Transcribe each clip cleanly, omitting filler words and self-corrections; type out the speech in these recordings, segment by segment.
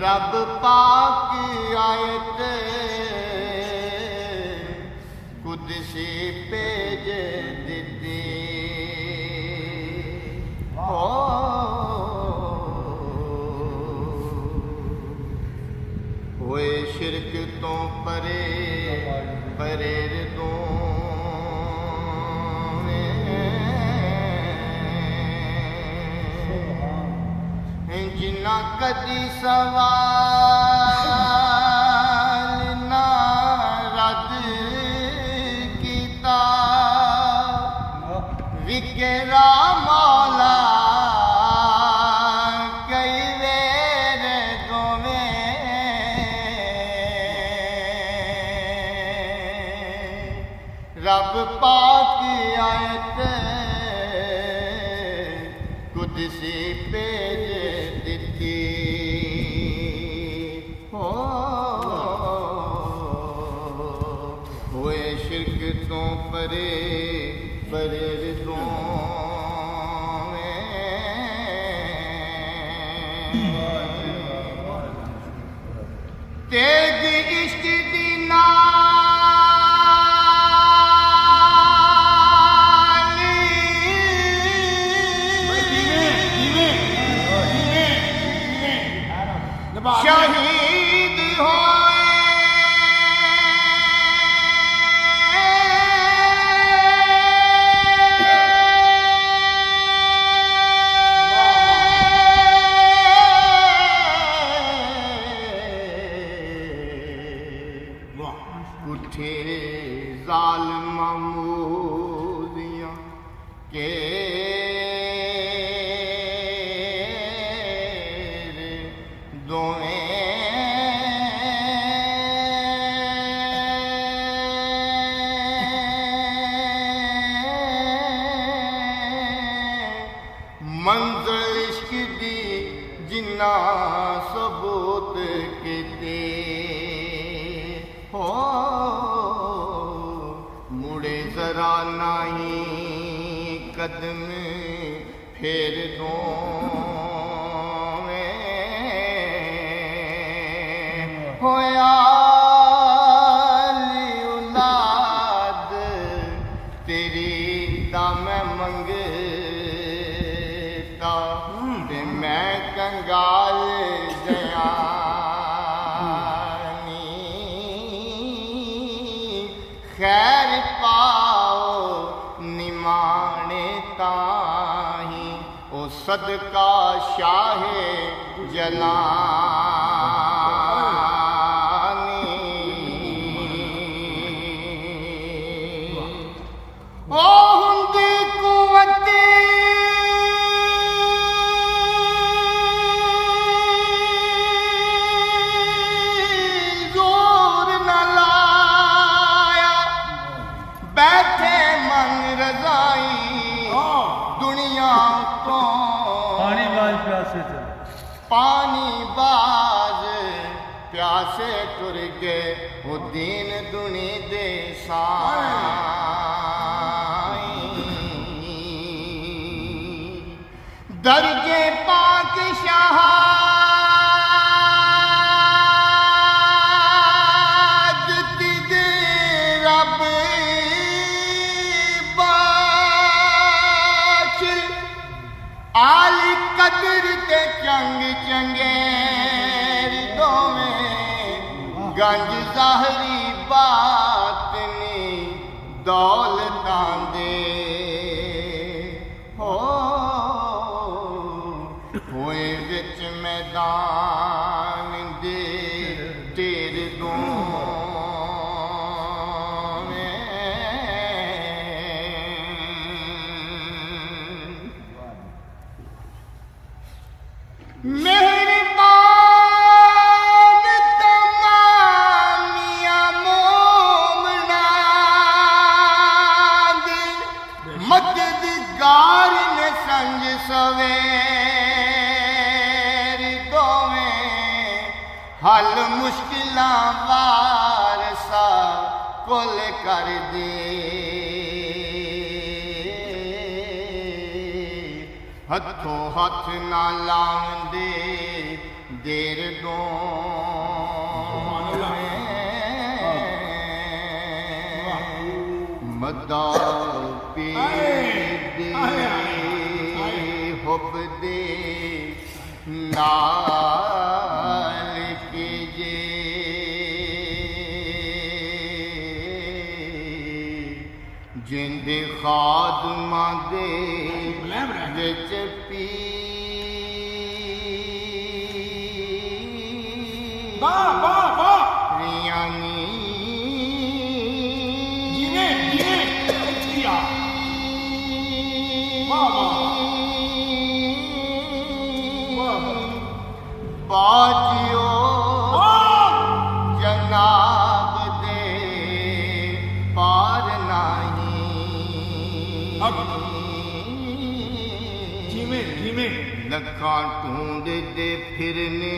रब पाक आयत कुदसी पेज दिती होए शिरक तो परे परेर तो जिन्ना कदी सवाल ना रद कीता विकेरा मौला कई वेर दोवें रब पाक आयत कुदसी पेज होए शिरक तो परे परेर तो तेग इश्क दी शहीद होए उठे ज़ालिम मूदियां के मंज़िल इश्क दी जिन्ना सबूत कीते हो मुड़े जरा नहीं कदम फेर दो होया औलाद तेरी दा मैं मंगता ते मैं कंगाल जयानी खैर पाओ निमाने ताही ओ सदका शाहे जलान तुर गए वो दीन दुनी दे साईं दर्जे पाक शाह आली कदर ते चंग चंगेर दोवें गंज ज़ाहरी बातनी दौलतां दे होए विच मैदान दे ढेर मेहरबान तमामिया मोमनाद मददगार ने संज सवेर दोवें हल मुश्किलां वारसा कुल कर दे हथों हथ ना लावंदे देर दो मदा पीर हुब दे नाल के जे जिंदे खादमा दे विच प्रियानी बाजियो जनाब दे पार नहीं लखा ढूंढ दे फिरने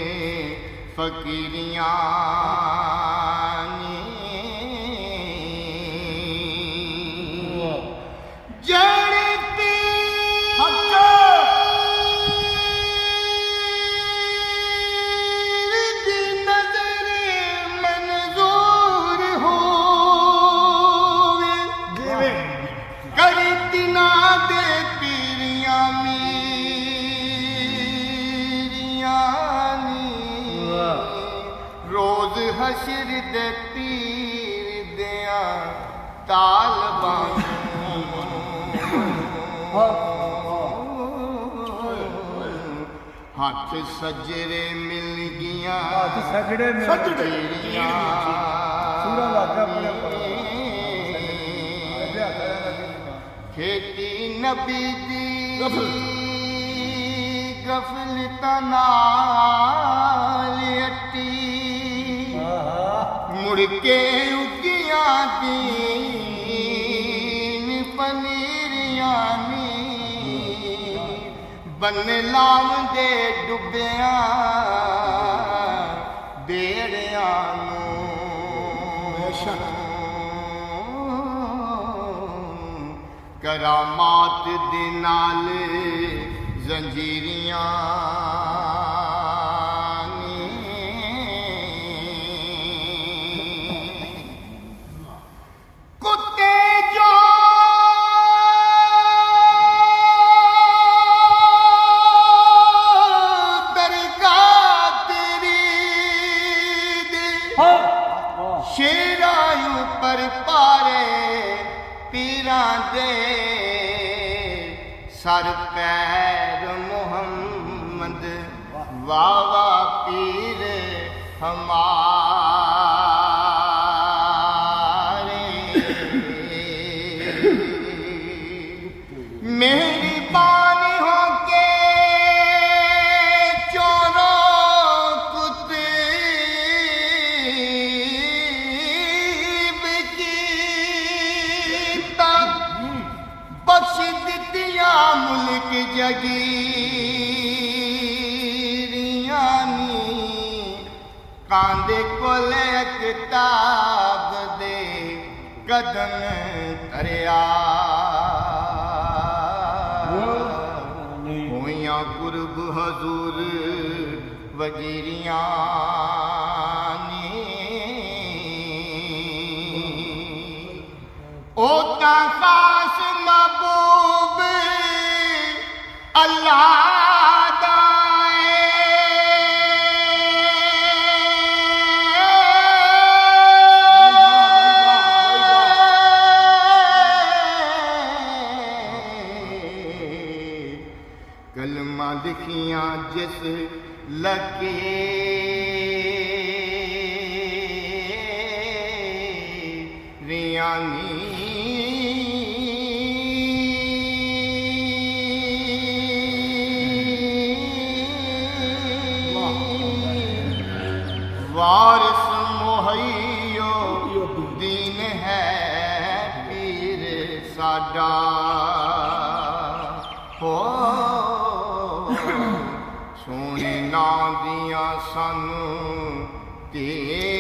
फकीरियां जड़े दी नजर मंजूर हो करी तिना दे पीरियां रोज हशर दे पीर दिया तालबां हाथ सजरे मिल गया खेती नबी दी गफलत नाल अटी मुड़के उगिया दीन पनीरियां बन लाव दे डुबिया बेड़िया करामात दे नाल जंजीरियां कुत्ते जो शेरायू पर पारे पीरा दे सर पैर मोहम्मद वावा पीर हमारे मेहरबानी हो के बख्श दितिया मुल्क जगीरियानी कांदे कोले किताब दे कदम तरिया होइयां कुर्ब हजूर वजीरियां ने ओ ता खास महबूब अल्लाह कलमा लिखियां जिस लगे रियानी वारिस मुहैयो दीन है पीर साडा हो सोने ना दिया सानू ते